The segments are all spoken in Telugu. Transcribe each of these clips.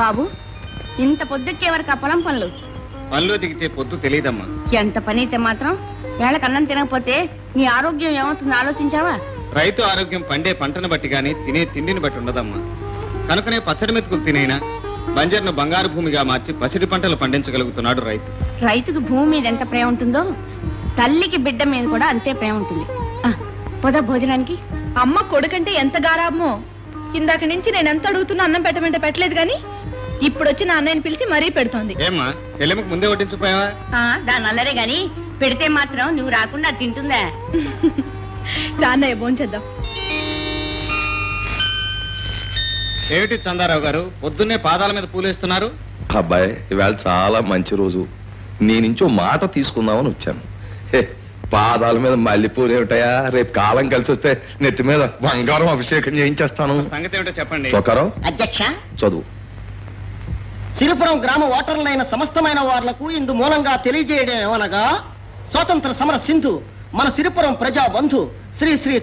బాబు, ఇంత పొద్దుకే వరకు ఆ పొలం పనులు పనిలో దిగితే పొద్దు తెలియదమ్మా. ఎంత పని అయితే మాత్రం వేళకు అన్నం తినకపోతే నీ ఆరోగ్యం ఏమవుతుందో ఆలోచించావా? రైతు ఆరోగ్యం పండే పంటను బట్టి గాని తినే తిండిని బట్టి ఉండదమ్మా. కనుకనే పచ్చడి మెతుకులు తినైనా బంజర్ను బంగారు భూమిగా మార్చి పసిడి పంటలు పండించగలుగుతున్నాడు రైతు. రైతుకు భూమి మీద ఎంత ప్రేమ ఉంటుందో తల్లికి బిడ్డ మీద కూడా అంతే ప్రేమ ఉంటుంది. పొద భోజనానికి. అమ్మ కొడుకంటే ఎంత గారాబమో. ఇందాక నుంచి నేను ఎంత అడుగుతున్నా అన్నం పెట్టమంటే పెట్టలేదు గాని ఇప్పుడు వచ్చి నా అన్నయ్యని పిలిచి మరీ పెడుతోంది. ఏమ్మా చెల్లెమ్మకు ముందే వడ్డించిపోయావా? దాని అల్లరే గాని పెడితే మాత్రం నువ్వు రాకుండా తింటుందా? అన్నయ్య భోంచేద్దాం. ఏమిటి చందారావు గారు పొద్దున్నే పాదాల మీద పూలేస్తున్నారు? అబ్బాయి, ఇవాళ చాలా మంచి రోజు. నీ నుంచి మాట తీసుకుందామని వచ్చాను. పాదాల మీద మల్లెపూలు ఏమిటయా? రేపు కాలం కలిసి వస్తే నెత్తి మీద బంగారం అభిషేకం చేయించేస్తాను. సంగతి ఏమిటో చెప్పండి. చొక్కారావు అధ్యక్ష, చదువు. సిరిపురం గ్రామ ఓటర్లైన సమస్తమైన వాళ్లకు ఇందు మూలంగా తెలియజేయడం ఏమనగా, స్వాతంత్ర సమర సింధు మన సిరిపురం ప్రజా బంధు శ్రీ శ్రీ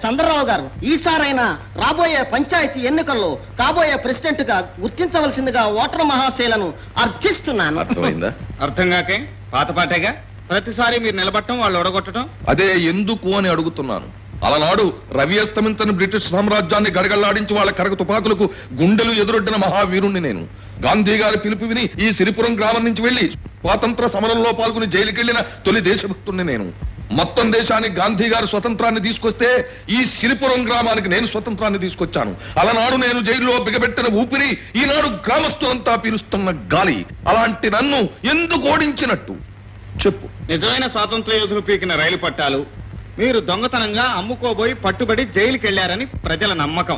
చంద్రరావు గారు ఈసారైనా రాబోయే పంచాయతీ ఎన్నికల్లో కాబోయే ప్రెసిడెంట్ గా గుర్తించవలసిందిగా ఓటర్ మహాశైలను అర్థిస్తున్నాను. అర్థమైందా? అర్థం కాకే పాతపాటేగా ప్రతిసారి మీరు నిలబట్టడం వాళ్ళు ఒడగొట్టడం. అదే ఎందుకు అని అడుగుతున్నాను. అలనాడు రవి అస్తమించని బ్రిటిష్ సామ్రాజ్యాన్ని గడగళ్లాడించి వాళ్ళ కరగ తుపాకులకు గుండెలు ఎదురొడ్డిన మహావీరుణ్ణి నేను. గాంధీ గారి పిలుపు విని ఈ సిరిపురం గ్రామం నుంచి వెళ్లి స్వాతంత్ర సమరంలో పాల్గొని జైలుకెళ్లిన తొలి దేశభక్తుణ్ణి నేను. మొత్తం దేశానికి గాంధీ గారు స్వతంత్రాన్ని తీసుకొస్తే ఈ సిరిపురం గ్రామానికి నేను స్వతంత్రాన్ని తీసుకొచ్చాను. అలనాడు నేను జైల్లో బిగబెట్టిన ఊపిరి ఈనాడు గ్రామస్తులంతా పీలుస్తున్న గాలి. అలాంటి నన్ను ఎందుకు ఓడించినట్టు చెప్పు. నిజమైన స్వాతంత్ర యోధులు పీకిన రైలు పట్టాలు మీరు దొంగతనంగా అమ్ముకోబోయి పట్టుబడి జైలుకి వెళ్లారని ప్రజల నమ్మకం.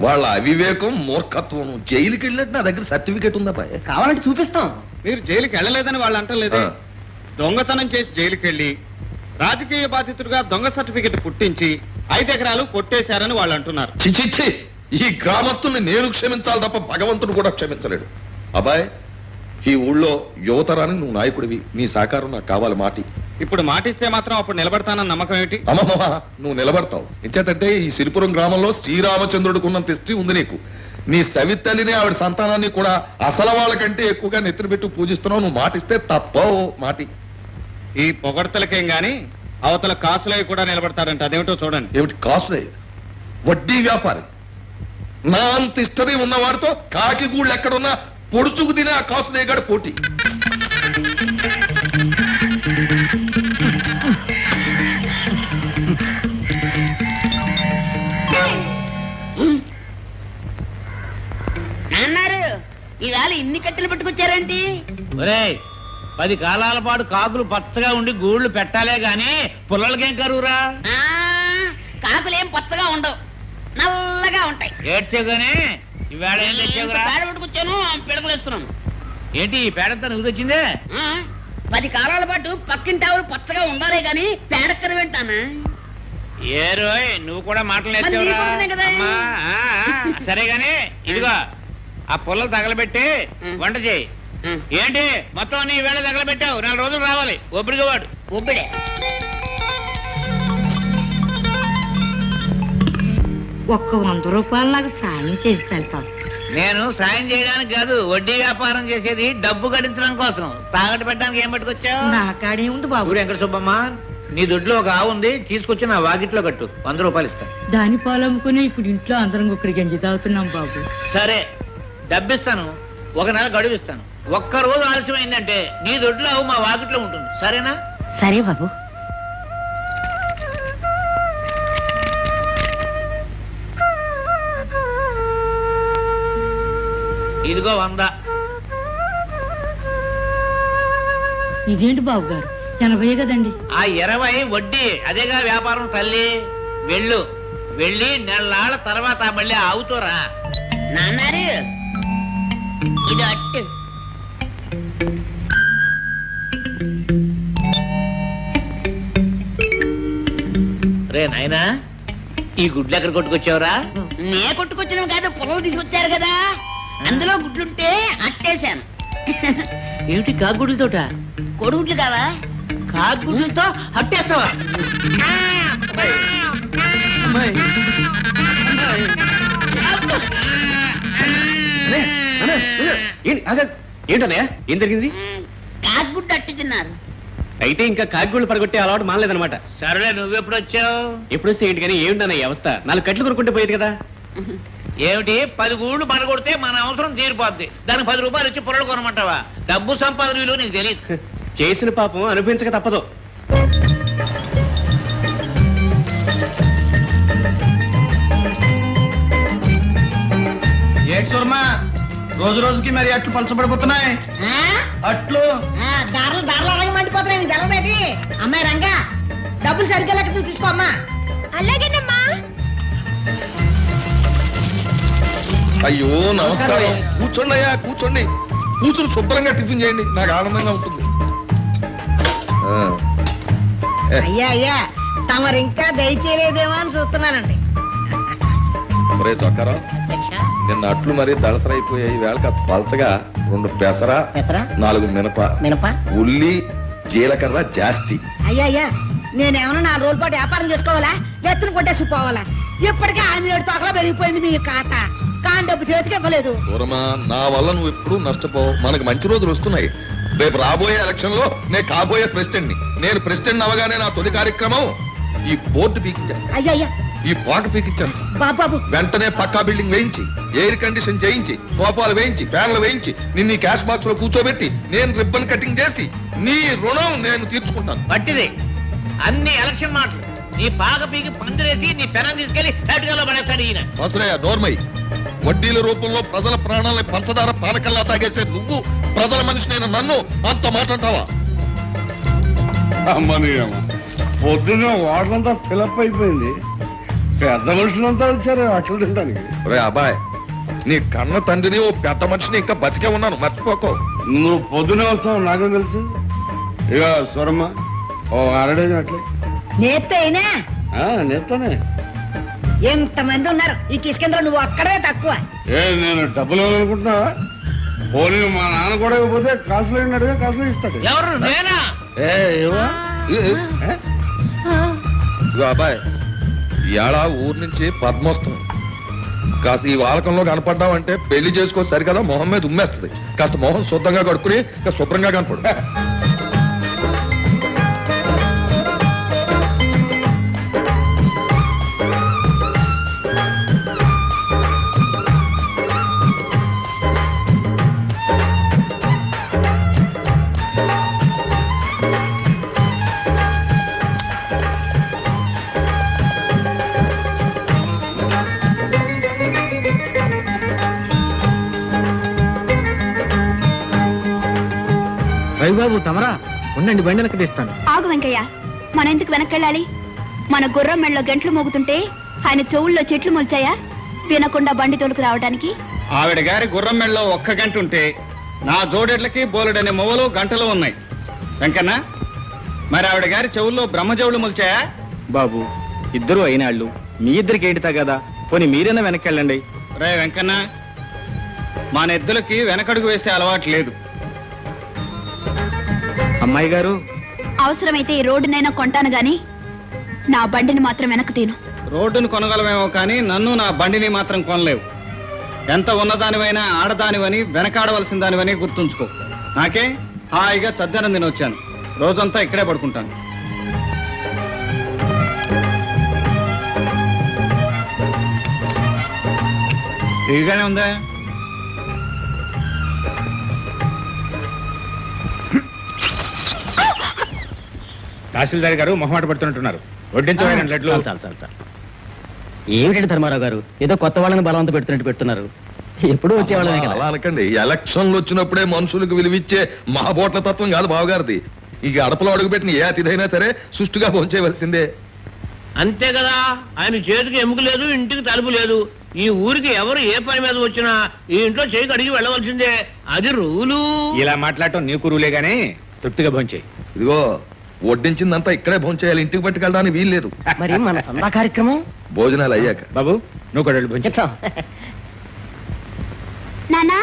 వాళ్ళ అవివేకం, మూర్ఖత్వం. జైలుకి వెళ్ళినట్టు నా దగ్గర సర్టిఫికేట్ ఉందా? కావాలంటే చూపిస్తాం. మీరు జైలుకి వెళ్ళలేదని వాళ్ళు అంటలేదు. దొంగతనం చేసి జైలుకి వెళ్లి రాజకీయ బాధితుడిగా దొంగ సర్టిఫికెట్ పుట్టించి 5 ఎకరాలు కొట్టేశారని వాళ్ళు అంటున్నారు. చిచిచ్చి, ఈ గ్రామస్తుల్ని నేను క్షమించాలి తప్ప భగవంతుడు కూడా క్షమించలేడు. అబ్బాయ్, ఈ ఊళ్ళో యువతరానికి నువ్వు నాయకుడివి. నీ సహకారం నాకు కావాలి. మాటి ఇప్పుడు మాటిస్తే మాత్రం అప్పుడు నిలబడతానన్న నమ్మకం ఏమిటి? అమ్మమ్మ, నువ్వు నిలబడతావు. ఎంచేతంటే ఈ సిరిపురం గ్రామంలో శ్రీరామచంద్రుడికి ఉన్నంత హిస్టరీ ఉంది నీకు. నీ సవితల్లిని ఆవిడ సంతానాన్ని కూడా అసలు వాళ్ళకంటే ఎక్కువగా నెత్తిన పెట్టి పూజిస్తున్నావు. నువ్వు మాటిస్తే తప్పవు. మాటి. ఈ పొగడ్తలకేం గాని అవతల కాసులవి కూడా నిలబడతారంట. అదేమిటో చూడండి. ఏమిటి కాసులే? వడ్డీ వ్యాపారి. నా అంత హిస్టరీ ఉన్నవాడితో కాకి గూళ్ళు ఎక్కడున్నా పొడుచుకు తినే ఆ కాసులేగాడు పోటీ. అన్నారు ఇవాళ ఇన్ని కట్టెలు పట్టుకొచ్చారేంటి? 10 కాలాల పాటు కాకులు పచ్చగా ఉండి గూళ్ళు పెట్టాలే గాని పుల్లలకేం కరువురా? కాకులేం పచ్చగా ఉండవు, నల్లగా ఉంటాయి. ఏడ్చేగానే ఈవేళ ఏం తెచ్చావురా? పేడ పట్టుకొచ్చాను, పిడకలేస్తున్నాను. ఏంటి ఈ పేడంతా నువ్వు తెచ్చిందే? 10 కాలాల పాటు పక్కింటి ఆవులు పచ్చగా ఉండాలి గాని పేడక్కర వింటానా? ఏ రోయ్, నువ్వు కూడా మాటలు నేర్చావురా? సరే గాని ఇదిగో ఆ పుల్లలు తగలబెట్టి వంట చేయి. ఏంటి మొత్తం అన్ని ఈవేళ తగలబెట్టావు? 4 రోజులు రావాలి. ఒబ్బడిగా వాడు. ఒబ్బిడే. ఒక్క 100 రూపాయలు నాకు సాయం చేసి వెళ్తాను. నేను సాయం చేయడానికి కాదు, వడ్డీ వ్యాపారం చేసేది డబ్బు గడించడం కోసం. తాగట్టు పెట్టడానికి ఏం పట్టుకొచ్చావు? నా కాడే ఉంది బాబు. వెంకట సుబ్బమ్మ, నీ దొడ్లో ఒక ఆవు ఉంది, తీసుకొచ్చి నా వాకిట్లో కట్టు. 100 రూపాయలు ఇస్తా. దాని పాలు అమ్ముకుని ఇప్పుడు ఇంట్లో అందరం ఒకటి గంజి తాగుతున్నాం బాబు. సరే, డబ్బిస్తాను. 1 నెల గడువు ఇస్తాను. 1 రోజు ఆలస్యమైందంటే నీ దొడ్లో ఆవు మా వాకిట్లో ఉంటుంది. సరేనా? సరే బాబు. ఇదిగో 100. ఇదేంటి బాబు గారు, 80 కదండి. ఆ 20 వడ్డీ. అదేగా వ్యాపారం తల్లి. వెళ్ళు, వెళ్ళి నెలనాళ్ళ తర్వాత మళ్ళీ ఆవుతోరా. నాన్నారు ఇది అట్టు. రే నాయనా, ఈ గుడ్లు ఎక్కడ కొట్టుకొచ్చావురా? నే కొట్టుకొచ్చినాం కాదు, పొలం తీసుకొచ్చారు కదా, అందులో గుడ్లుంటే అట్టేశాను. ఏమిటి కాకుగుడ్లతోట? కొడుగుడ్లు కావా? కాకుగుడ్లతో అట్టేస్తావా? ఏంటన్నయ్య ఏం జరిగింది? కాకుగుడ్డు అట్టి తిన్నారు. అయితే ఇంకా కాకిగూళ్ళు పడగొట్టే అలవాటు మానలేదన్నమాట. సరేలే, నువ్వెప్పుడు వచ్చావు? ఎప్పుడు వస్తే ఏంటి కానీ ఏమిటన్నయ్య అవస్థ? 4 కట్లు కొనుక్కుంటే పోయేది కదా. ఏమిటి 10 గూళ్ళు పడగొడితే మన అవసరం తీరిపోద్ది, దానికి 10 రూపాయలు ఇచ్చి పొరలు కొనమంటావా? డబ్బు సంపాదన విలువ నీకు తెలియదు. చేసిన పాపం అనుభవించక తప్పదు. రోజు రోజుకి మరి అట్లు పలచబడిపోతున్నాయి. అట్లు దారులు దారులు అలాగే మండిపోతున్నాయి. నీకు తెలవేటి? అమ్మాయి రంగా డబ్బులు సరిగ్గా లెక్క తీసుకో అమ్మా. అలాగేనమ్మా. అయ్యో నమస్కారం. కూర్చోండి అయ్యా, కూర్చోండి. కూతురు శుభ్రంగా టిఫిన్ చేయండి, నాకు ఆనందంగా ఉంటుంది. అయ్యా అయ్యా తమరు ఇంకా దయచేయలేదేమో అని చూస్తున్నానండి. ఒరే చొక్కారావు, నిన్న అట్లు మరీ దళసరైపోయాయి. వేళ పలచగా 2 పెసర, 4 మినప, ఉల్లి, జీలకర్ర జాస్తి. అయ్యా అయ్యా నేనేమన్నా 4 రోజుల పాటు వ్యాపారం చేసుకోవాలా? ఎత్తున కొట్టేసిపోవాలా? ఇప్పటికే 5 తోకలా పెరిగిపోయింది మీ ఖాత. కాని డబ్బు చేతికి ఇవ్వలేదు. దూరమా, నా వల్ల నువ్వు ఎప్పుడు నష్టపోవు. మనకు మంచి రోజులు వస్తున్నాయి. రేపు రాబోయే ఎలక్షన్ లో నేను కాబోయే ప్రెసిడెంట్ ని. నేను ప్రెసిడెంట్ అవగానే నా తొలి కార్యక్రమం ఈ బోర్డు పీకించాను, అయ్యా అయ్యా ఈ పాట పీకించాను. బాబు వెంటనే పక్కా బిల్డింగ్ వేయించి, ఎయిర్ కండిషన్ చేయించి, సోఫాలు వేయించి, ఫ్యాన్లు వేయించి, నిన్ను క్యాష్ బాక్స్ లో కూర్చోబెట్టి నేను రిబ్బన్ కటింగ్ చేసి నీ రుణం నేను తీర్చుకుంటాను. పట్టిది అన్ని ఎలక్షన్ మాటలు. నీ పాక పీకి పందిరేసి నీ పెనం తీసుకెళ్లి తటుకలో పడేస్తాడు ఈయన. వసులయ్య నోర్మై, వడ్డీల రూపంలో ప్రజల ప్రాణాలని పంచదార పానకల్లా తాగేసే నువ్వు ప్రజల మనిషినైన నన్ను అంత మాట్లాడతావా? అమ్మని పొద్దున్న వాటంతా ఫిలప్ అయిపోయింది. పెద్ద మనుషులంతా వచ్చారు అట్లు తినడానికి. రే అబ్బాయ్, నీ కన్న తండ్రిని ఓ పెద్ద మనిషిని ఇంకా బతికే ఉన్నాను, మర్చిపోకో. నువ్వు పొద్దునే వస్తావు నాకేం తెలుసు. ఇక స్వరమ్మ ఓ అరడేది అట్లే నేత్తేనా? నేస్తానే. ఎంతమంది ఉన్నారు ఈ కిష్కేంద్ర, నువ్వు అక్కడే తక్కువ. నేను డబ్బులు ఇవ్వాలనుకుంటున్నావా? పోనీ మా నాన్న కూడా ఇవ్వకపోతే కాసులు అయినట్టుగా కాసులు ఇస్తాడు. ఎవరు? నేనా? ఇదిగో అబ్బాయ్, ఇవాళ ఊరు నుంచి పద్మోత్సవం. కాస్త ఈ వాలకంలో కనపడ్డావంటే పెళ్లి చేసుకో సరికదా మొహం మీద ఉమ్మేస్తుంది. కాస్త మొహం శుద్ధంగా కడుక్కుని శుభ్రంగా కనపడు. రవిబాబు తమరా ఉండండి, బండి వెనక్కి తీస్తాను. ఆగు వెంకయ్య, మన ఎందుకు వెనక్కెళ్ళాలి? మన గుర్రం మెళ్ళలో గంటలు మోగుతుంటే ఆయన చెవుల్లో చెట్లు మొల్చాయా వినకుండా బండి తోలుకు రావడానికి? ఆవిడ గారి గుర్రం మెళ్ళలో 1 గంట ఉంటే నా జోడెడ్లకి బోలెడనే మొవలు గంటలు ఉన్నాయి. వెంకన్న, మరి ఆవిడ గారి చెవుల్లో బ్రహ్మజవులు మొల్చాయా? బాబు, ఇద్దరు అయినాళ్ళు, మీ ఇద్దరికి ఏంటి తగదా? పోనీ మీరైనా వెనక్కెళ్ళండి. రే వెంకన్న, మన ఎద్దులకి వెనకడుగు వేసే అలవాటు లేదు. అమ్మాయి గారు, అవసరమైతే ఈ రోడ్డునైనా కొంటాను గాని నా బండిని మాత్రం వెనక్కు తీను. రోడ్డును కొనగలమేమో కానీ నన్ను నా బండిని మాత్రం కొనలేవు. ఎంత ఉన్నదానివైనా ఆడదానివని వెనకాడవలసిన దానివని గుర్తుంచుకో. నాకే హాయిగా చద్దనం తినొచ్చాను. రోజంతా ఇక్కడే పడుకుంటాను. ఇదిగానే ఉందా? తహసీల్దార్ గారు మొహమాట పడుతున్నట్టున్నారు. వడ్డించమైన లడ్లు. ఏమిటండి ధర్మారావు గారు, ఏదో కొత్త వాళ్ళని బలవంత పెడుతున్నట్టు పెడుతున్నారు. ఎప్పుడు వచ్చేవాళ్ళనే కదా. అలా అనకండి. ఎలక్షన్లు వచ్చినప్పుడే మనుషులకు విలువిచ్చే మహాబోట్ల తత్వం కాదు బావగారిది. ఇక అడపలో అడుగుపెట్టిన ఏ అతిథైనా సరే సుష్టుగా భోంచేయవలసిందే. అంతే కదా. ఆయన చేతికి ఎముక లేదు, ఇంటికి తలుపు లేదు. ఈ ఊరికి ఎవరు ఏ పని మీద వచ్చినా ఈ ఇంట్లో చేయి కడిగి వెళ్ళవలసిందే. అది రూలు. ఇలా మాట్లాడటం నీకు రూలే గానీ తృప్తిగా భోంచేయి. ఇదిగో వడ్డించిందంతా ఇక్కడే భోంచేయాలి, ఇంటికి పట్టుకెళ్ళడానికి వీల్లేదు. మరి మన సందా కార్యక్రమం భోజనాలు అయ్యాక. బాబు, నువ్వు కూడా భోంచే. నానా,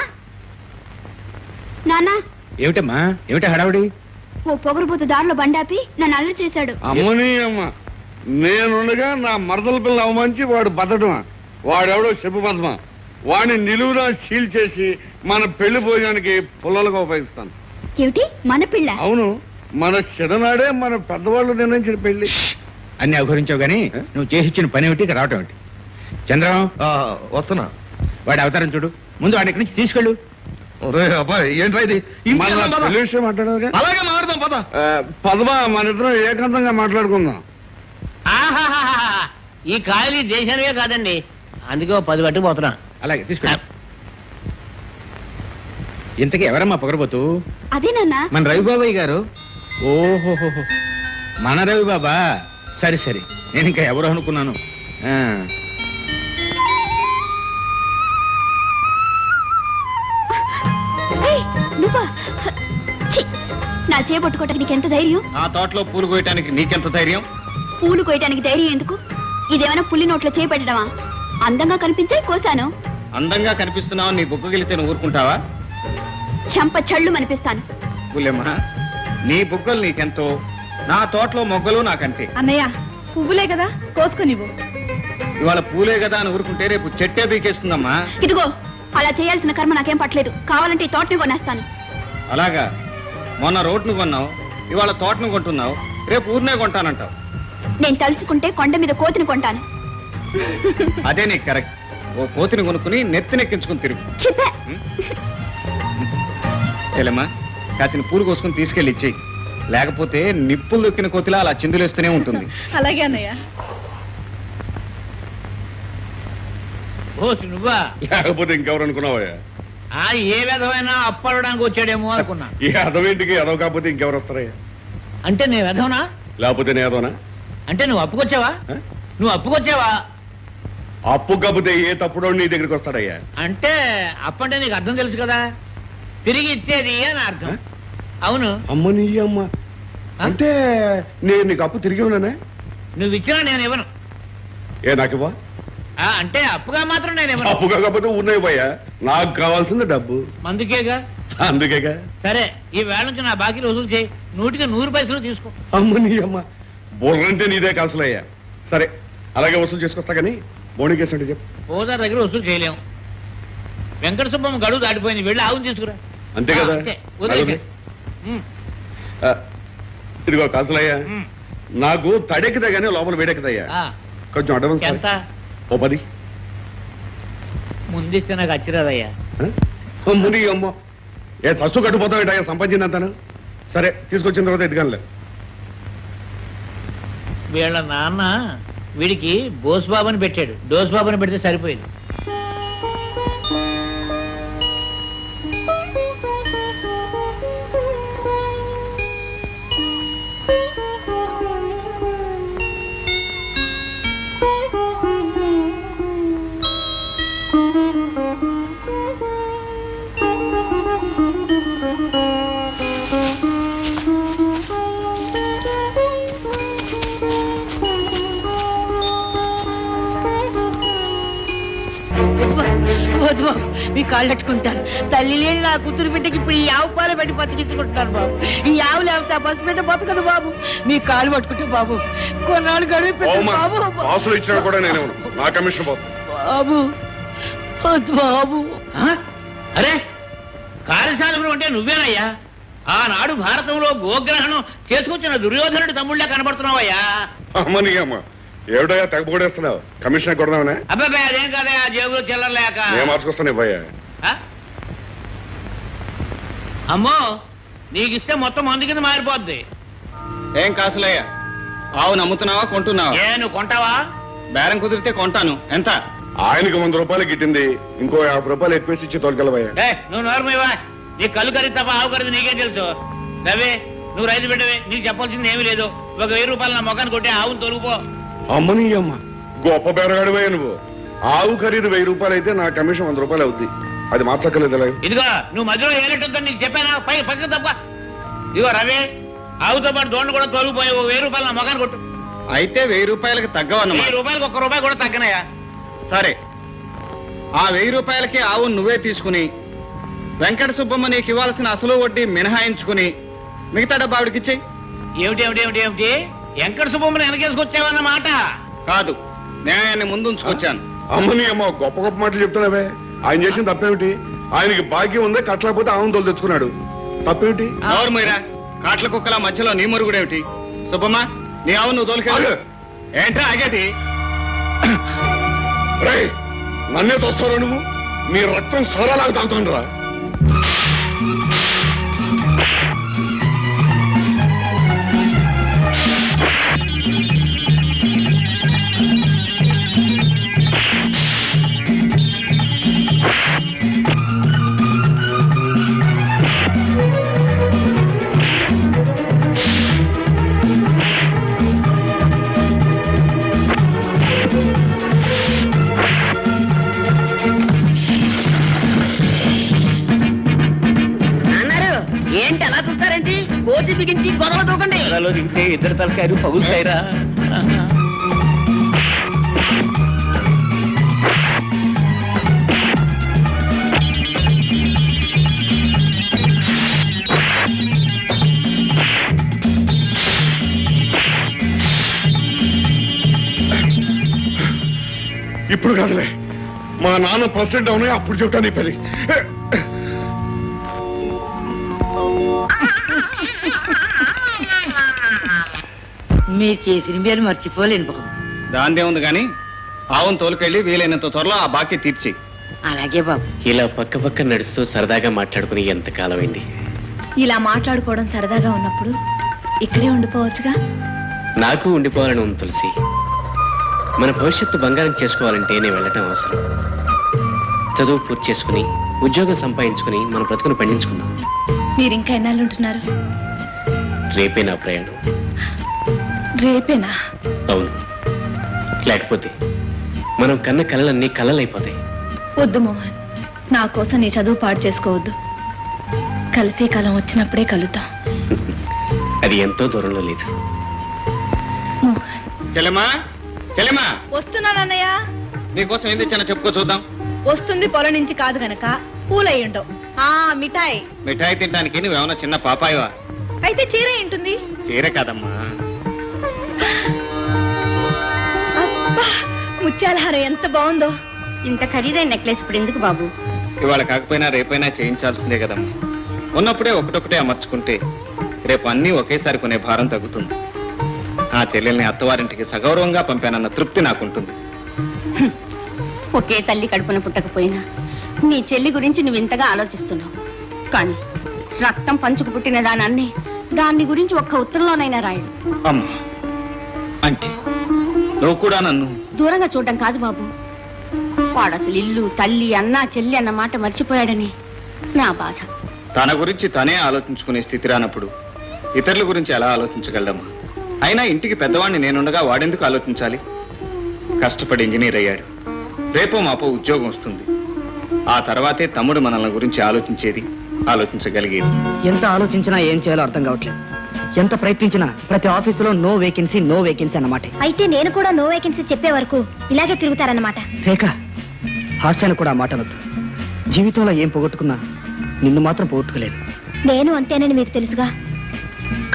నానా. ఏమిటమ్మా, ఏమిటా హడావుడి? ఓ పొగరుబోతు దారిలో బండాపి నన్ను అల్లరి చేశాడు. అమ్మని అమ్మ, నేనుండగా నా మరదల పిల్ల అవమంచి వాడు బతడమా? వాడెవడో చెప్పు పద్మ. వాడిని నిలువునా సీల్ చేసి మన పెళ్లి భోజనానికి పుల్లలుగా ఉపయోగిస్తాను. ఏమిటి మన పిల్ల? అవును, మన చిన్ననాడే మన పెద్దవాళ్ళు నిర్ణయించిన పెళ్లి. అన్ని అవహరించావు గానీ నువ్వు చేసి ఇచ్చిన పని ఏమిటి, ఇక్కడ రావటం ఏమిటి? చంద్రం, వస్తున్నా. వాడి అవతారం చూడు. ముందు వాడి ఇక్కడి నుంచి తీసుకెళ్ళు. అబ్బాయి ఏంట్రా ఇది? మన పెళ్లి విషయం మాట్లాడదుగా. అలాగే మాట్లాడదాం పద. పద్మా, మన ఇద్దరం ఏకాంతంగా మాట్లాడుకుందాం. ఈ ఖాళీ దేశానివే కాదండి, అందుకే 10 పట్టుకుపోతున్నా. అలాగే తీసుకెళ్ళు. ఇంతకీ ఎవరమ్మా పొగరబోతు? అదేనన్నా మన రవిబాబాయ్ గారు. ఓహోహో, మన రవిబాబా. సరే సరే, నేను ఇంకా ఎవరు అనుకున్నాను. నువ్వా? నా చేపట్టుకోవటానికి నీకెంత ధైర్యం? ఆ తోటలో పూలు కోయటానికి నీకెంత ధైర్యం? పూలు కోయటానికి ధైర్యం ఎందుకు? ఇదేమైనా పుల్లి నోట్లో చేపెట్టడమా? అందంగా కనిపించే కోసాను. అందంగా కనిపిస్తున్నావు, నీ బుగ్గగిలితే నువ్వు ఊరుకుంటావా? చంప చళ్ళు అనిపిస్తాను. పుల్లెమ్మ, నీ బుగ్గలు నీకెంతో, నా తోటలో మొగ్గలు నాకంటే. అన్నయ్య, పువ్వులే కదా, కోసుకునివ్వు. ఇవాళ పూలే కదా అని ఊరుకుంటే రేపు చెట్టే బీకేస్తుందమ్మా. ఇదిగో, అలా చేయాల్సిన కర్మ నాకేం పట్టలేదు. కావాలంటే ఈ తోటని కొనేస్తాను. అలాగా? మొన్న రోడ్ను కొన్నావు, ఇవాళ తోటను కొంటున్నావు, రేపు ఊరినే కొంటానంటావు. నేను తలుచుకుంటే కొండ మీద కోతిని కొంటాను. అదే నీకు కరెక్ట్. ఓ కోతిని కొనుక్కుని నెత్తినెక్కించుకుని తిరుగు. చెప్పా. చెల్లెమ్మా, కాసిన పూలు కోసుకుని తీసుకెళ్ళి ఇచ్చేయి. లేకపోతే నిప్పులు దొక్కిన కోతిలా అలా చిందులేస్తూనే ఉంటుంది. అలాగే అన్నయ్య. నువ్వా? లేకపోతే ఇంకెవరు అనుకున్నావయ్యా? ఏ విధమైనా అప్పడడానికి వచ్చాడేమో అనుకున్నా. ఈ అదవేంటికి అదవ కాకపోతే ఇంకెవరు వస్తారయ్యా? అంటే నేను విధవనా? లేకపోతే నేను అదవనా? అంటే నువ్వు అప్పుకొచ్చావా? నువ్వు అప్పుకొచ్చావా? అప్పు కాకపోతే ఏ తప్పుడో నీ దగ్గరికి వస్తాడయ్యా? అంటే అప్పంటే నీకు అర్థం తెలుసు కదా, తిరిగి ఇచ్చేది అని అర్థం. అవును. అమ్మ నీ అమ్మ అంటే నేను నీకు అప్పు తిరిగి ఉన్నానే? నువ్వు ఇచ్చినా నేను ఇవ్వను. ఏ నాకివ్వా? అంటే అప్పుగా మాత్రం నేను ఇవ్వను. అప్పు కాకపోతే ఉన్నాయి పోయా, నాకు కావాల్సింది డబ్బు. అందుకేగా. అందుకేగా. సరే, ఈ వేళ నుంచి నా బాకీ వసూలు చేయి. 100కి 100 పైసలు తీసుకో. అమ్మ నీ అమ్మ, బుర్రంటే నీదే కాసులయ్యా. సరే, అలాగే వసూలు చేసుకొస్తా కానీ బోణి కేసు అంటే చెప్పు. ఓదార్ దగ్గర వసూలు చేయలేము. వెంకట సుబ్బమ్మ గడువు దాటిపోయింది, వెళ్ళి ఆవును తీసుకురా. అంతే కదా? ఇదిగో కాసులయ్యా, నాకు తడెక్కుదా కానీ లోపల వేడెక్కుదయ్యా. కొంచెం అడ్వాన్స్ ఎంత? ఓ 10. ముందిస్తే నాకు అచ్చిరాదయ్యా. అమ్మ నీ అమ్మ, ఏ సస్సు కట్టుపోతావు సంపాదించిందంతాను. సరే, తీసుకొచ్చిన తర్వాత ఎదుగానులే. వీళ్ళ నాన్న వీడికి బోస్బాబుని పెట్టాడు, డోస్బాబుని పెడితే సరిపోయింది. మీ కాళ్ళు పెట్టుకుంటాను. తల్లి లేని నా కూతురు బిడ్డకి ఇప్పుడు ఈ ఆవు పాలు పెట్టి బతికించుకుంటాను బాబు. ఈ ఆవు లేకపోతే ఆ బస్సు బిడ్డ బతకదు బాబు. మీ కాళ్ళు పట్టుకుంటే బాబు కొన్నాళ్ళు గడువు బాబు. నా కమిషన్ బాబు బాబు. అరే, కార్యశాలలో అంటే నువ్వేనయ్యా? ఆనాడు భారతంలో గోగ్రహణం చేసుకొచ్చిన దుర్యోధనుడి తమ్ముళ్ళే కనబడుతున్నావయ్యా. అమ్మని అమ్మ, ఏమిటయ్యా తెగపొడేస్తున్నావు? కమిషన్ కొడదామనే? అబ్బాయి అదేం కాదయా, జేబులో చిల్లరలేక. నేను మార్చుకొస్తాను ఇవ్వయ్యా. అమ్మో, నీకిస్తే మొత్తం మందు కింద మారిపోద్ది. ఏం కాసులయ్యా, ఆవు నమ్ముతున్నావా కొంటున్నావా? నువ్వు కొంటావా? బేరం కుదిరితే కొంటాను. ఎంత? ఆయనకు 100 రూపాయలు గిట్టింది, ఇంకో 50 రూపాయలు ఎక్కువేసి ఇచ్చి తోలుకెళ్ళవయ్యా. నువ్వు నోరమేవా? నీ కళ్ళు ఖరీదు తప్ప ఆవు ఖరీదు నీకేం తెలుసు? రవి, నువ్వు రైతు బిడ్డవే, నీకు చెప్పాల్సింది ఏమీ లేదు. ఒక 1000 రూపాయలు నా మొఖాన్ని కొట్టి ఆవును తొలుగుపో. అమ్మని అమ్మ, గొప్ప బేరగాడివయ్యా నువ్వు. ఆవు ఖరీదు 1000 రూపాయలు అయితే నా కమిషన్ 100 రూపాయలు అవుద్ది. అది మార్చక్కర్లేదు. ఇదిగో, నువ్వు మధ్యలో ఏలెట్టుందని నీకు చెప్పానా? పక్కన తప్ప. ఇదిగో రవి, ఆవుతో పాటు దోండు కూడా తొలగిపోయి 1000 రూపాయలు నా మొఖాన్ని కొట్టు. అయితే 1000 రూపాయలకి తగ్గవన్నమాట. 1000 రూపాయలకు 1 రూపాయి కూడా తగ్గనయా? సరే, ఆ 1000 రూపాయలకి ఆవు నువ్వే తీసుకుని వెంకట సుబ్బమ్మ నీకు ఇవ్వాల్సిన అసలు వడ్డీ మినహాయించుకుని మిగతా డబ్బు ఆవిడకిచ్చేయి. ఏమిటి? వెంకట సుబ్బమ్మని వెనకేసుకొచ్చావన్నమాట? కాదు, న్యాయాన్ని ముందుంచుకొచ్చాను. అమ్మని అమ్మ, గొప్ప గొప్ప మాటలు చెప్తున్నావే. ఆయన చేసిన తప్పేమిటి? ఆయనకి భాగ్యం ఉందే, కట్టలేకపోతే ఆవును తోలు తెచ్చుకున్నాడు. తప్పేమిటి? ఎవరు మీరా కాట్ల కుక్కల మధ్యలో నీ మురుగుడేమిటి? సుబ్బమ్మ, నీ ఆవు నువ్వు తోలుకెళ్ళు. ఏంట్రా ఆగేది? నన్నే తోస్తారా నువ్వు? నీ రక్తం సోరాలాగా తాగుతుండ్రా. ఏంటి అలా చూస్తారేంటి? కోచి బిగించి గొడవలు దూకండి. దిగితే ఇద్దరు తలకాయలు పగులుతాయిరా. ఇప్పుడు కాదులే, మా నాన్న ప్రెసిడెంట్ అవునా అప్పుడు చెప్తాను ఈ పని. మీరు చేసిన మీరు మర్చిపోలేను బాబు. దాందే ఉంది కానీ ఆవును తోలుకెళ్ళి వీలైనంత త్వరలో ఆ బాకీ తీర్చి. అలాగే బాబు. ఇలా పక్క పక్క నడుస్తూ సరదాగా మాట్లాడుకుని ఎంతకాలం అయింది. ఇలా మాట్లాడుకోవడం సరదాగా ఉన్నప్పుడు ఇక్కడే ఉండిపోవచ్చుగా. నాకు ఉండిపోవాలని ఉంది తులసి. మన భవిష్యత్తు బంగారం చేసుకోవాలంటే నేను వెళ్ళటం అవసరం. చదువు పూర్తి చేసుకుని ఉద్యోగం సంపాదించుకుని మన బ్రతుకును పండించుకుందాం. మీరు ఇంకా ఎన్నాళ్ళు ఉంటున్నారు? రేపే నా ప్రయాణం. రేపేనా? అవును, లేకపోతే మనం కన్న కలలన్నీ కలలైపోతాయి. వద్దు మోహన్, నా కోసం నీ చదువు పాడు చేసుకోవద్దు. కలిసే కాలం వచ్చినప్పుడే కలుద్దాం. అది ఎంతో దూరంలో లేదు. మోహన్. చెల్లెమ్మా, చెల్లెమ్మా, వస్తున్నానన్నయ్య. నీకోసం ఏం తెచ్చానో చెప్పుకో చూద్దాం. వస్తుంది పొలం నుంచి కాదు గనక పూలయ్యి ఉండవు. మిఠాయి. మిఠాయి తినడానికి నువ్వేమన్నా చిన్న పాపాయివా? అయితే చీర ఉంటుంది. చీర కాదమ్మా. అబ్బా, ముత్యాలహారం ఎంత బాగుందో. ఇంత ఖరీదైన నెక్లెస్ ఇప్పుడు ఎందుకు బాబు? ఇవాళ కాకపోయినా రేపైనా చేయించాల్సిందే కదమ్మా. ఉన్నప్పుడే ఒకటొకటే అమర్చుకుంటే రేపు అన్నీ ఒకేసారి కొనే భారం తగ్గుతుంది. ఆ చెల్లెల్ని అత్తవారింటికి సగౌరవంగా పంపానన్న తృప్తి నాకుంటుంది. ఒకే తల్లి కడుపున పుట్టకపోయినా నీ చెల్లి గురించి నువ్వు ఇంతగా ఆలోచిస్తున్నావు. కానీ రక్తం పంచుకు పుట్టిన దానాన్ని దాన్ని గురించి ఒక్క ఉత్తరంలోనైనా రాయడు. అమ్మా, అంటే నువ్వు కూడా నన్ను దూరంగా చూడడం కాదు బాబు. వాడు అసలు ఇల్లు, తల్లి, అన్న, చెల్లి అన్న మాట మర్చిపోయాడని నా బాధ. తన గురించి తనే ఆలోచించుకునే స్థితి రానప్పుడు ఇతరుల గురించి ఎలా ఆలోచించగలమ్మా? అయినా ఇంటికి పెద్దవాడిని నేనుండగా వాడెందుకు ఆలోచించాలి? కష్టపడి ఇంజనీర్ అయ్యాడు. రేపో మాపో ఉద్యోగం వస్తుంది. ఆ తర్వాతే తమ్ముడు మనల్ని గురించి ఆలోచించేది, ఆలోచించగలిగేది. ఎంత ఆలోచించినా ఏం చేయాలో అర్థం కావట్లేదు. ఎంత ప్రయత్నించినా ప్రతి ఆఫీసులో నో వేకెన్సీ అన్నమాట. అయితే నేను కూడా నో వేకెన్సీ చెప్పే వరకు ఇలాగే తిరుగుతారన్నమాట. రేఖ, హాస్యాన్ని కూడా మాటలొద్దు. జీవితంలో ఏం పోగొట్టుకున్నా నిన్ను మాత్రం పోగొట్టుకోలేదు. నేను అంతేనని మీకు తెలుసుగా.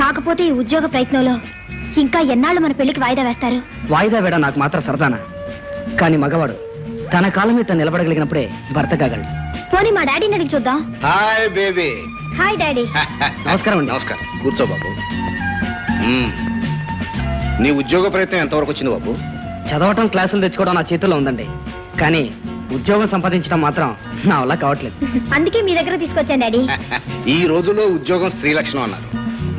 కాకపోతే ఈ ఉద్యోగ ప్రయత్నంలో ఇంకా ఎన్నాళ్ళు మన పెళ్లికి వాయిదా వేస్తారు? వాయిదా వేడ నాకు మాత్రం సరదానా? కానీ మగవాడు తన కాలం మీద నిలబడగలిగినప్పుడే భర్త కాగలడు. పోనీ మా డాడీని అడిగి చూద్దాం. Hi baby. Hi daddy. నమస్కారం అండి. నమస్కారం. కూర్చో బాబు. నీ ఉద్యోగ ప్రయత్నం ఎంతవరకు వచ్చింది బాబు? చదవటం, క్లాసులు తెచ్చుకోవడం నా చేతుల్లో ఉందండి. కానీ ఉద్యోగం సంపాదించడం మాత్రం నా వల్ల కావట్లేదు. అందుకే మీ దగ్గర తీసుకొచ్చాను డాడీ. ఈ రోజుల్లో ఉద్యోగం స్త్రీ లక్షణం అన్నారు.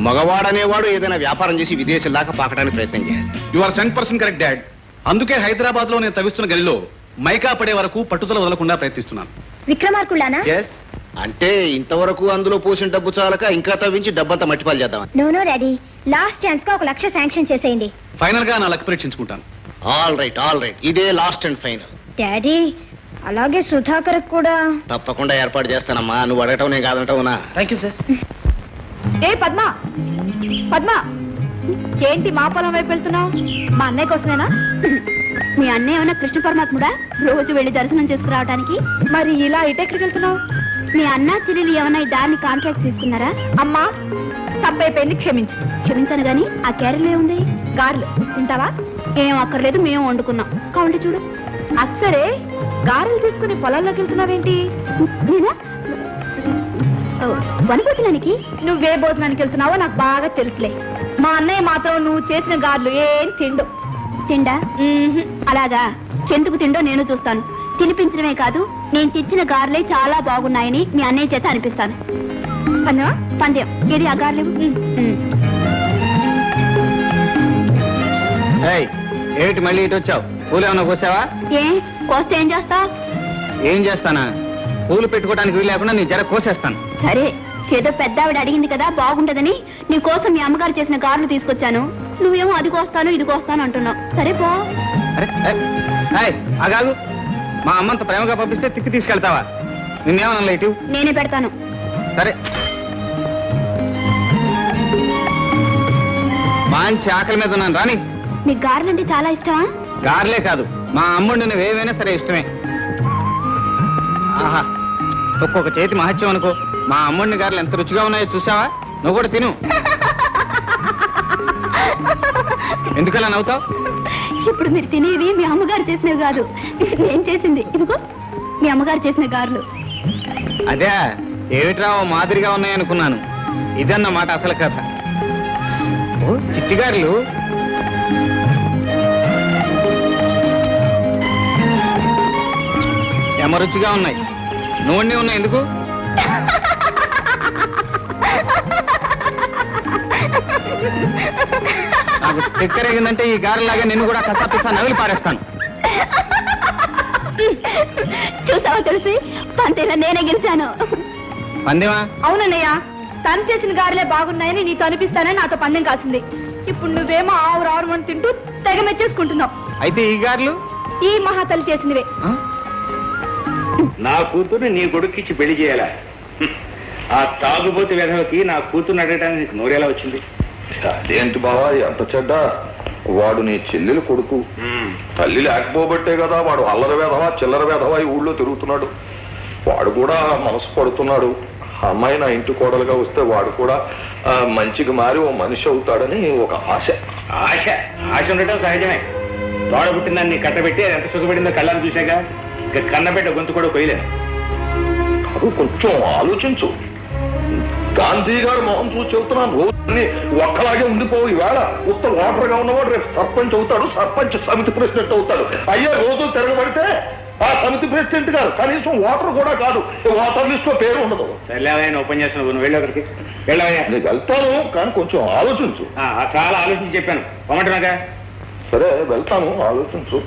మగవాడనేవాడు ఏదైనా వ్యాపారం చేసి విదేశాల దాకా పాకడానికి ప్రయత్నం చేయాలి. You are 100% correct dad. అందుకే హైదరాబాద్ లో నేను తవ్విస్తున్న గదిలో మైకా పడే వరకు పట్టుదల వదలకుండా ప్రయత్నిస్తున్నాను. విక్రమార్కుళ్ళానా? అంటే ఇంతవరకు అందులో పోసిన డబ్బు చాలక ఇంకా తవ్వించి డబ్బంతా మట్టిపాలు చేద్దాం. నో డాడీ, లాస్ట్ ఛాన్స్ గా 1 లక్ష శాంక్షన్ చేసేయండి. ఫైనల్ గా నా లక్ పరీక్షించుకుంటాను. ఆల్ రైట్, ఇదే లాస్ట్ అండ్ ఫైనల్. డాడీ, అలాగే సుధాకర్ కూడా తప్పకుండా ఏర్పాటు చేస్తానమ్మా. నువ్వు అడగటం నేను కాదంటావునా? Thank you sir. ఏ పద్మ, పద్మ, ఏంటి మా పొలం వైపు వెళ్తున్నావు? మా అన్నయ్య కోసమేనా? మీ అన్నయ్య ఏమన్నా కృష్ణ పరమాత్ముడా రోజు వెళ్ళి దర్శనం చేసుకురావడానికి? మరి ఇలా ఇటెక్కడికి వెళ్తున్నావు? మీ అన్న చెల్లెలు ఏమన్నా ఈ దాన్ని కాంట్రాక్ట్ తీసుకున్నారా? అమ్మా, తప్పైపోయింది, క్షమించు. క్షమించాను గాని ఆ క్యారెల్ ఏముంది? గారెలు తింటావా? ఏం అక్కర్లేదు, మేము వండుకున్నాం. కావండి చూడు. అస్సరే గారెలు తీసుకుని పొలాల్లోకి వెళ్తున్నావేంటి? నేనా వనభోజనానికి? నువ్వే భోజనానికి వెళ్తున్నావో నాకు బాగా తెలుసులే. మా అన్నయ్య మాత్రం నువ్వు చేసిన గారెలు ఏం తిండు. తిండా? అలాగా, ఎందుకు తిండో నేను చూస్తాను. తినిపించడమే కాదు, నేను తెచ్చిన గారెలే చాలా బాగున్నాయని మీ అన్నయ్య చేత అనిపిస్తాను. పందెమా? పందెం. ఇది ఆ గారెలు. ఏమిటి మళ్ళీ ఇటు వచ్చావు? పూలు ఏమన్నా కోసావా? ఏ కోస్తే ఏం చేస్తావు? ఏం చేస్తానా? పూలు పెట్టుకోవడానికి వీలు లేకుండా నీ జర కోసేస్తాను. సరే, ఏదో పెద్దావిడ అడిగింది కదా బాగుంటదని నీ కోసం మీ అమ్మగారు చేసిన గారెలు తీసుకొచ్చాను. నువ్వేమో అది కోస్తాను ఇది కోస్తాను అంటున్నావు. సరే పో. అగాగు, మా అమ్మంత ప్రేమగా పంపిస్తే తిక్కి తీసుకెళ్తావా? నిన్నేమన్నా ఇటు? నేనే పెడతాను. సరే, మంచి ఆకలి మీద ఉన్నాను రాని. మీకు గారెలు అంటే చాలా ఇష్టమా? గారెలే కాదు, మా అమ్ముడు నువ్వు ఏమైనా సరే ఇష్టమే. ఆహా, ఒక్కొక్క చేతి మహత్యం అనుకో. మా అమ్ముడిని గారెలు ఎంత రుచిగా ఉన్నాయో చూసావా? నువ్వు కూడా తిను. ఎందుకలా నవ్వుతావు? ఇప్పుడు మీరు తినేవి మీ అమ్మగారు చేసినవి కాదు, నేను చేసింది. ఇదిగో మీ అమ్మగారు చేసిన గారెలు. అదే ఏమిట్రా మాదిరిగా ఉన్నాయనుకున్నాను. ఇదన్నమాట అసలు కథ. ఓ చిట్టిగారులు. రుచిగా ఉన్నాయి. నూనె ఉన్నాయి. ఎందుకు? నాకు తిక్కరేగిందంటే ఈ గారెలాగా నిన్ను కూడా కసాపిస్తా నవిలి పారేస్తాను. చూసావా తెలిసి పంతేలా నేనే గెలిచాను. పందెమా? అవునన్నయ్య, తను చేసిన గారెలే బాగున్నాయని నీతో అనిపిస్తానని నాతో పందెం కాసింది. ఇప్పుడు నువ్వేమో ఆవురు అని తింటూ తెగ మెచ్చేసుకుంటున్నావు. అయితే ఈ గారెలు ఈ మహాతల్లి చేసినవే. నా కూతుర్ని నీ కొడుక్కిచ్చి పెళ్లి చేయాలా? ఆ తాగుబోతు వెధవకి నా కూతుర్ని అడగడానికి నీకు నోరేలా వచ్చింది? అదేంటి బావా ఎంత చెడ్డ? వాడు నీ చెల్లెలు కొడుకు. తల్లి లేకపోబట్టే కదా వాడు అల్లరి వేధవా చిల్లర వేధవా ఈ ఊళ్ళో తిరుగుతున్నాడు. వాడు కూడా మనసు పడుతున్నాడు. అమ్మాయి నా ఇంటి కోడలుగా వస్తే వాడు కూడా మంచిగా మారి ఓ మనిషి అవుతాడని ఒక ఆశ. ఆశ ఆశ ఉండటం సహజమే. తోడ పుట్టిందాన్ని కట్టబెట్టి ఎంత సుఖపడిందో కళ్ళని చూశాక ఇక కన్నబెట్ట గొంతు కూడా కొయ్యలేదు. కాదు, కొంచెం ఆలోచించు. గాంధీ గారు మొహం చూసి చెబుతున్నాను, రోజుని ఒక్కలాగే ఉండిపోవు. ఈవేళ ఉత్తర ఓటర్గా ఉన్నవాడు రేపు సర్పంచ్ అవుతాడు, సర్పంచ్ సమితి ప్రెసిడెంట్ అవుతాడు. అయ్యే రోజు తిరగబడితే ఆ సమితి ప్రెసిడెంట్ గారు కనీసం ఓటర్ కూడా కాదు, ఓటర్ లిస్ట్ లో పేరు ఉండదు. వెళ్ళావయ్యా ఉపన్యాసం, నువ్వు వెళ్ళి ఒకరికి వెళ్ళావయ్యా. నీకు వెళ్తాను, కానీ కొంచెం ఆలోచించు. చాలా ఆలోచించి చెప్పాను, పొమ్మంటున్నాగా. సరే వెళ్తాను, ఆలోచించు.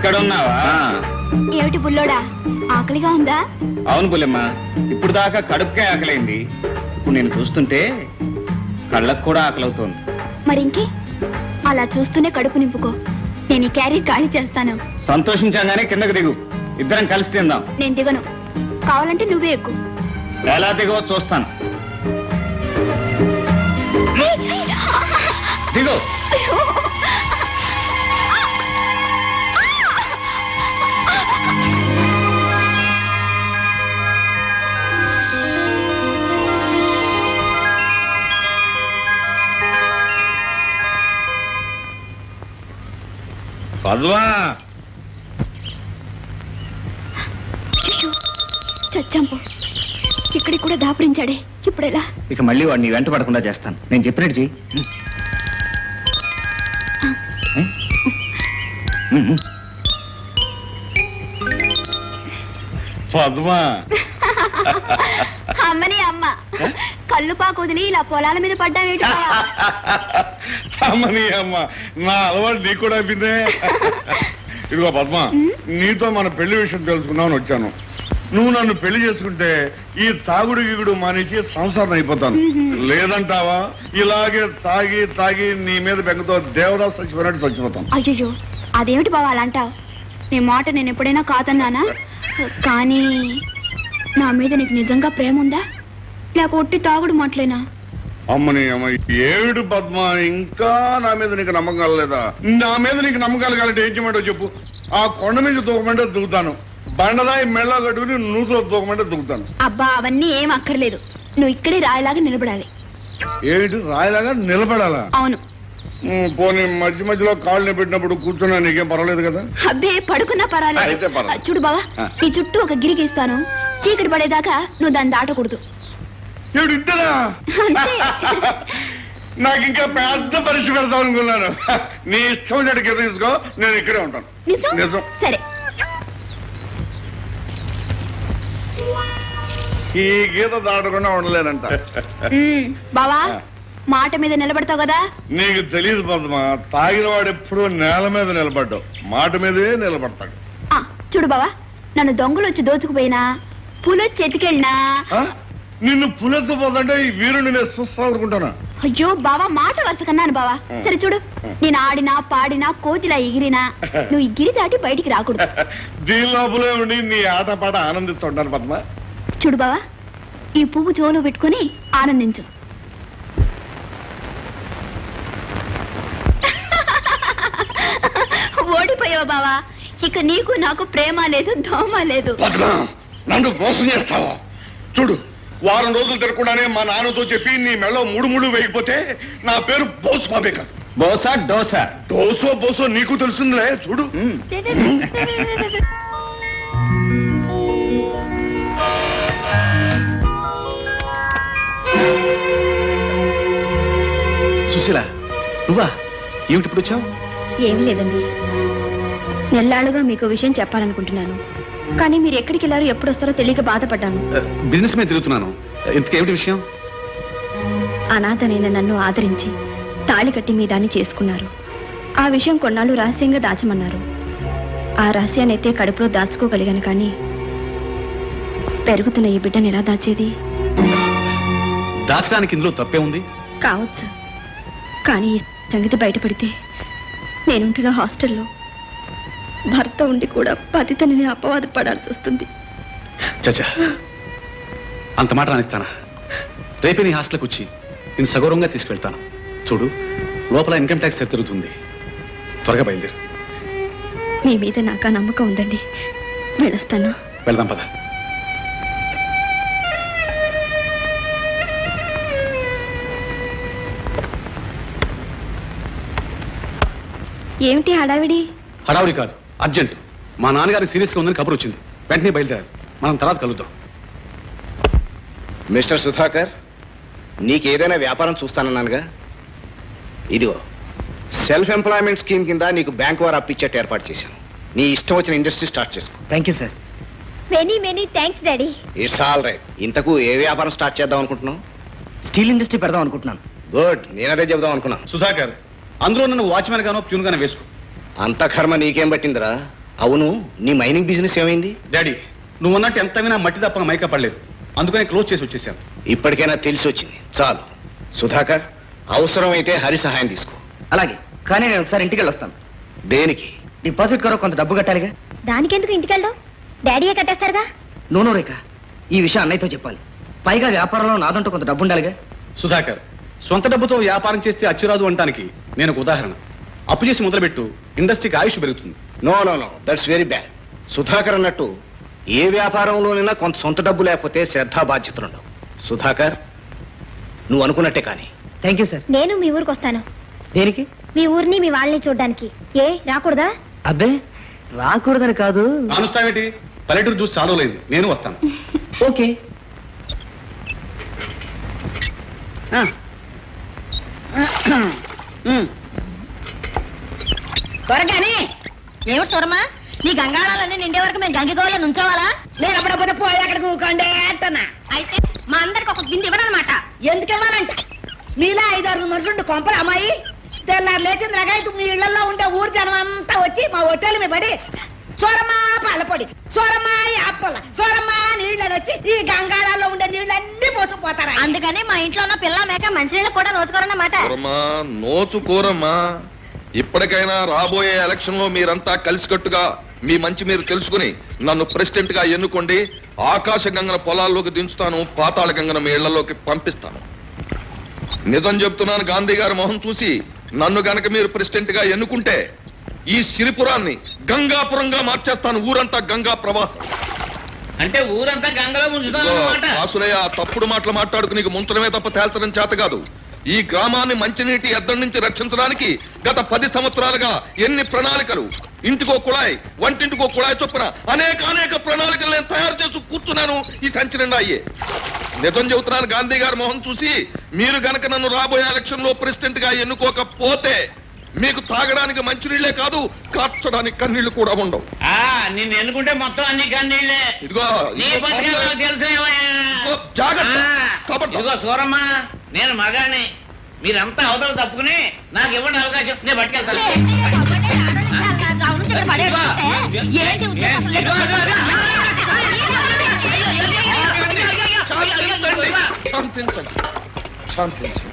ఇక్కడున్నావా? ఏమిటి బుల్లోడా, ఆకలిగా ఉందా? అవును బుల్లెమ్మ, ఇప్పుడు దాకా కడుపుకే ఆకలైంది. ఇప్పుడు నేను చూస్తుంటే కళ్ళకు కూడా ఆకలవుతోంది. మరింకే, అలా చూస్తూనే కడుపు నింపుకో. నేను ఈ క్యారీ ఖాళీ చేస్తాను. సంతోషించగానే కిందకు దిగు, ఇద్దరం కలిసి తిందాం. నేను దిగను, కావాలంటే నువ్వే ఎక్కు. ఎలా దిగో చూస్తాను. దిగు. పద్మా, చచ్చాంపో, ఇక్కడికి కూడా దాపురించాడే. ఇప్పుడెలా? ఇక మళ్ళీ వాడిని వెంట పడకుండా చేస్తాను. నేను చెప్పినట్టు చెయ్యి. పద్మా అమ్మని అమ్మ కళ్ళు పాకు వదిలి ఇలా పొలాల మీద పడ్డావేంటి అమ్మని అమ్మ నా అలవాటు నీకు కూడా అయిపోయిందే. ఇదిగో పద్మ, నీతో మన పెళ్లి విషయం తెలుసుకుందామని వచ్చాను. నువ్వు నన్ను పెళ్లి చేసుకుంటే ఈ తాగుడు గిగుడు మానేసి సంసారం అయిపోతాను. లేదంటావా ఇలాగే తాగి తాగి నీ మీద బెంగతో దేవదాస్ చచ్చిపోయినట్టు చచ్చిపోతాను. అయ్యో అదేమిటి బావా అలా అంటావు? నీ మాట నేను ఎప్పుడైనా కాదన్నానా? కానీ నా మీద నీకు నిజంగా ప్రేమ ఉందా, లేక ఒట్టి తాగుడు మాటలేనా? అమ్మని అమ్మ ఏడు పద్మ, ఇంకా నా మీద నీకు నమ్మకం కలలేదా? నా మీద నీకు నమ్మకాలు కాలంటే ఏం చేయమంటో చెప్పు. ఆ కొండ మీద దూకమంటే దిగుతాను, బండదాయి మెళ్ళ కట్టుకుని నూతులో దూకమంటే దిగుతాను. అబ్బా అవన్నీ ఏం అక్కర్లేదు, నువ్వు ఇక్కడే రాయిలాగా నిలబడాలి. ఏమిటి రాయిలాగా నిలబడాలా? అవును. పోనీ మధ్య మధ్యలో కాళ్ళు పెట్టినప్పుడు కూర్చున్నా నీకేం పర్వాలేదు కదా? అబ్బే పడుకున్నా అయితే పర్వాలేదు. పర్వాలేదు. చూడు బావా, ఈ చుట్టూ ఒక గిరికి ఇస్తాను, చీకటి పడేదాకా నువ్వు దాన్ని దాటకూడదు. ఏమిటి ఇంతేనా? నాకు ఇంకా పెద్ద పరీక్ష పెడతాం అనుకున్నాను. నీ ఇష్టం వచ్చేటికి ఎదురు తీసుకో, నేను ఇక్కడే ఉంటాను. నిజం. సరే. ఈ గీత దాటకుండా ఉండలేనంట. బావా మాట మీద నిలబడతావు కదా? నీకు తెలియదు పద్మ, తాగిన వాడు ఎప్పుడు నేల మీద నిలబడ్డావు, మాట మీదే నిలబడతాడు. చూడు బావా, నన్ను దొంగలు వచ్చి దోచుకుపోయినా, పులొచ్చి ఎత్తుకెళ్ళినా, నిన్ను పులెత్తుపోతుంటే ఈ వీరుని నేను చూస్తానుకుంటానా? అయ్యో బావా మాట వరుస కన్నాను బావా. సరే చూడు, నేను ఆడినా పాడినా కోతిలా ఎగిరినా నువ్వు ఈ గిరి దాటి బయటికి రాకూడదు. దీని లోపలే ఉండి నీ ఆటపాట ఆనందిస్తుంటాను పద్మ. చూడు బావా, ఈ పువ్వు చెవులో పెట్టుకుని ఆనందించు. ఓడిపోయావు బావా, ఇక నీకు నాకు ప్రేమ లేదు, దోమ లేదు. నన్ను మోసం చేస్తావా? చూడు, వారం రోజులు తిరగకుండానే మా నాన్నతో చెప్పి నీ మెళ్ళో మూడు వేయకపోతే నా పేరు బోస్ బాబే కాదు. బోసా డోసా? డోసో బోసో నీకు తెలుస్తుందిలే. చూడు, సుశీల నువ్వా? ఏమిటి ఇప్పుడు వచ్చావు? ఏం లేదండి, నెల్లాళ్ళుగా మీకు విషయం చెప్పాలనుకుంటున్నాను, కానీ మీరు ఎక్కడికి వెళ్ళారో ఎప్పుడు వస్తారో తెలియక బాధపడ్డాను. బిజినెస్ మీద తిరుగుతున్నాను. ఇంతకేమిటి విషయం? అనాథనైన నన్ను ఆదరించి తాళి కట్టి మీ దాన్ని చేసుకున్నారు. ఆ విషయం కొన్నాళ్ళు రహస్యంగా దాచమన్నారు. ఆ రహస్యాన్ని అయితే కడుపులో దాచుకోగలిగాను, కానీ పెరుగుతున్న ఈ బిడ్డను ఎలా దాచేది? దాచడానికి ఇందులో తప్పే ఉంది? కావచ్చు, కానీ ఈ సంగతి బయటపడితే నేనుంటున్న హాస్టల్లో భర్త ఉండి కూడా పతితని అపవాదు పడాల్సి వస్తుంది. చచ్చా, అంత మాట రానిస్తానా? రేపే నీ హాస్టల్కి వచ్చి నేను సగౌరవంగా తీసుకెళ్తాను. చూడు, లోపల ఇన్కమ్ ట్యాక్స్ తిరుగుతుంది, త్వరగా బయలుదేరు. మీ మీద నాకు నమ్మకం ఉందండి, వెళ్ళొస్తాను. వెళ్దాం పద. ఏమిటి హడావిడి? హడావుడి కాదు, అర్జెంట్. మా నాన్నగారికి సీరియస్గా ఉందని కబురు వచ్చింది, వెంటనే బయలుదేరాలి. మనం తర్వాత కలుద్దాం. మిస్టర్ సుధాకర్, నీకేదైనా వ్యాపారం చూస్తానన్నానుగా, ఇదిగో సెల్ఫ్ ఎంప్లాయ్మెంట్ స్కీమ్ కింద నీకు బ్యాంక్ వారు అప్పిచ్చేట్టు ఏర్పాటు చేశాను. నీ ఇష్టం వచ్చిన ఇండస్ట్రీ స్టార్ట్ చేసుకో. Thank you sir. Many thanks daddy. It's all right. ఇంతకు ఏ వ్యాపారం స్టార్ట్ చేద్దాం అనుకుంటున్నావు? స్టీల్ ఇండస్ట్రీ పెడదాం అనుకుంటున్నాను. గుడ్, నేనదే చెబుదాం అనుకున్నాను. సుధాకర్, అందులో నన్ను వాచ్మెన్ గానో ప్యూన్ గానో వేసుకో. అంత కర్మ నీకేం పట్టిందిరా? అవును, నీ మైనింగ్ బిజినెస్ ఏమైంది? డాడీ, నువ్వు అన్నట్టు ఎంత వినా మట్టి తప్ప మైక పడలేదు, అందుకని క్లోజ్ చేసి వచ్చేసాను. ఇప్పటికైనా తెలిసి వచ్చింది, చాలు. సుధాకర్, అవసరమైతే హరి సహాయం తీసుకో. అలాగే, కానీ నేను ఒకసారి ఇంటికి వెళ్ళొస్తాను. దేనికి? డిపాజిట్ కొరకు కొంత డబ్బు కట్టాలిగా. దానికెందుకు ఇంటికెళ్ళావు? డాడీయే కట్టేస్తారుగా. నో రేఖ, ఈ విషయం అన్నయ్యతో చెప్పాలి. పైగా వ్యాపారంలో నాదంటూ కొంత డబ్బు ఉండాలిగా. సుధాకర్, సొంత డబ్బుతో వ్యాపారం చేస్తే అచ్చురాదు అంటానికి నేను ఒక ఉదాహరణ. అప్పు చేసి మొదలుపెట్టు, ఇండస్ట్రీకి ఆయుష్ పెరుగుతుంది. No no no, that's very bad. Sudhakar అన్నట్టు ఏ వ్యాపారంలోనైనా కొంత సొంత డబ్బు లేకపోతే శ్రద్ధా బాధ్యతలు ఉండవు. సుధాకర్, నువ్వు అనుకున్నట్టే కానీ. Thank you sir. నేను మీ ఊరికి వస్తాను. దేనికి? మీ ఊరిని మీ వాళ్ళని చూడడానికి. ఏ రాకూడదా? అబ్బే, రాకూడదని కాదు. కానుస్తావేటి? పల్లెటూరు చూసి చాలా లేదు, నేను వస్తాను. ఓకే. త్వరగానే. ఏమిటి స్వరమా, నీ గంగాళాలన్నీ నిండే వరకు మేము గంగిగోళ్ళ నుంచోవాలా? నేను అప్పుడప్పుడు పోయి అక్కడికి ఊకండే అంటనా. అయితే మా అందరికి ఒక బింది ఇవ్వనమాట. ఎందుకు ఇవ్వాలంట? మీలా 5-6 మనుషులు కొంపలు అమ్మాయి తెల్లారు లేచిన రకాయతు మీ ఇళ్లలో ఉండే ఊరు జనం అంతా వచ్చి మా హోటల్ మీద పడి సోరమ్మా పళ్ళపొడి, సోరమ్మా యాపల, సోరమ్మా నీళ్ళని వచ్చి ఈ గంగాళాల్లో ఉండే నీళ్ళన్నీ పోసుకుపోతారా. అందుకని మా ఇంట్లో ఉన్న పిల్ల మేక మంచినీళ్ళు కూడా రోజుకోరన్నమాట. నోచుకోరమ్మా. ఇప్పటికైనా రాబోయే ఎలక్షన్ లో మీరంతా కలిసికట్టుగా మీ మంచి మీరు తెలుసుకుని నన్ను ప్రెసిడెంట్ గా ఎన్నుకోండి. ఆకాశ గంగన పొలాల్లోకి దించుతాను, పాతాళ గంగన మీ ఇళ్లలోకి పంపిస్తాను. నిజం చెప్తున్నాను, గాంధీ గారి మొహం చూసి నన్ను గనక మీరు ప్రెసిడెంట్ గా ఎన్నుకుంటే ఈ సిరిపురాన్ని గంగాపురంగా మార్చేస్తాను. ఊరంతా గంగా ప్రవాహం. అంటే ఊరంతా గంగలో ముంచుతాను. వాసులయ్య, తప్పుడు మాటలు మాట్లాడుకు నీకు ముంచడమే తప్ప తేల్చడం చేత కాదు. ఈ గ్రామాన్ని మంచినీటి ఎద్దడి నుంచి రక్షించడానికి గత 10 సంవత్సరాలుగా ఎన్ని ప్రణాళికలు, ఇంటికో కుళాయి, వంటింటికో కుళాయి చొప్పున అనేక ప్రణాళికలు నేను తయారు చేసి కూర్చున్నాను. ఈ సంచి నిండా అయ్యే. నిజం చెబుతున్నాను, గాంధీ గారి మొహం చూసి మీరు గనక నన్ను రాబోయే ఎలక్షన్ లో ప్రెసిడెంట్ గా ఎన్నుకోకపోతే మీకు తాగడానికి మంచినీళ్లే కాదు, కార్చడానికి కన్నీళ్లు కూడా ఉండవు. నిన్ను ఎన్నుకుంటే మొత్తం అన్ని కన్నీళ్లే. ఇదిగో తెలుసు. జాగ్రత్త. ఇదిగో సూరమ్మ, నేను మగాని, మీరంతా అవతల తప్పుకుని నాకు ఇవ్వండి అవకాశం, నేను పట్టుకెళ్తాను. శాంతించండి.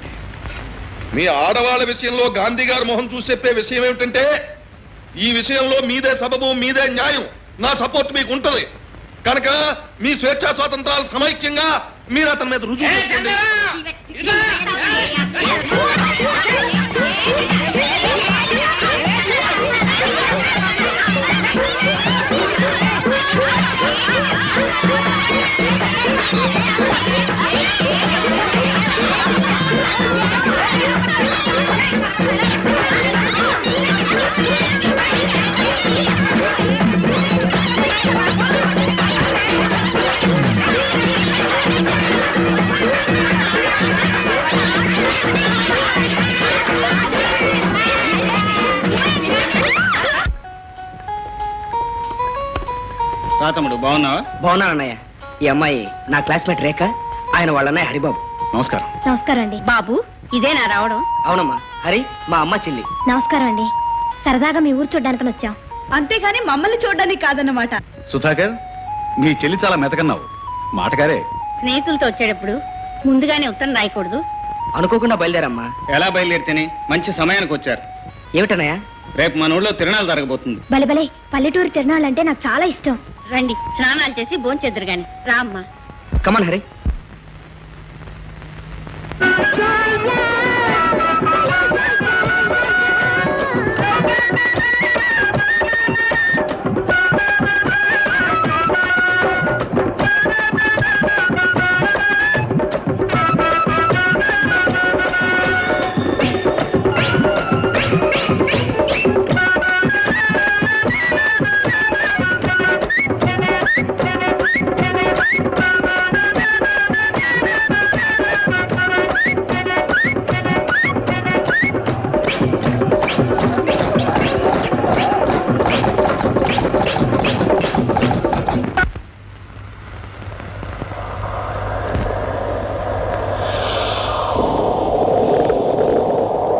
మీ ఆడవాళ్ళ విషయంలో గాంధీ గారి మొహం చూసి చెప్పే విషయం ఏమిటంటే, ఈ విషయంలో మీదే సబబు, మీదే న్యాయం, నా సపోర్ట్ మీకు ఉంటది కనుక మీ స్వేచ్ఛా స్వాతంత్రాలు సమైక్యంగా మీరు అతని మీద రుజువు చేయండి. తమ్ముడు బాగున్నావా? బాగున్నానన్నయ్య. ఈ అమ్మాయి నా క్లాస్మేట్ రేఖ, ఆయన వాళ్ళ అన్నయ్య హరిబాబు. నమస్కారం. నమస్కారం అండి. బాబు, ఇదేనా రావడం? అవునమ్మా, హరి మా అమ్మ చెల్లి. నమస్కారం అండి. సరదాగా మీ ఊరు చూడ్డానికి వచ్చాం. అంతేగాని మమ్మల్ని చూడడానికి కాదన్నమాట. సుధాకర్, మీ చెల్లి చాలా మెతకన్నావు. మాటగారే. స్నేహితులతో వచ్చేటప్పుడు ముందుగానే ఉత్తరం రాయకూడదు. అనుకోకుండా బయలుదేరమ్మా. ఎలా బయలుదేరితేనే? మంచి సమయానికి వచ్చారు. ఏమిటన్నయ్య? రేపు మన ఊళ్ళో తిరణాలు జరగబోతుంది. బలే పల్లెటూరు తిరణాలంటే నాకు చాలా ఇష్టం. రండి, స్నానాలు చేసి భోంచేద్దరు గాని. రామ్మా. కమాన్ హరి.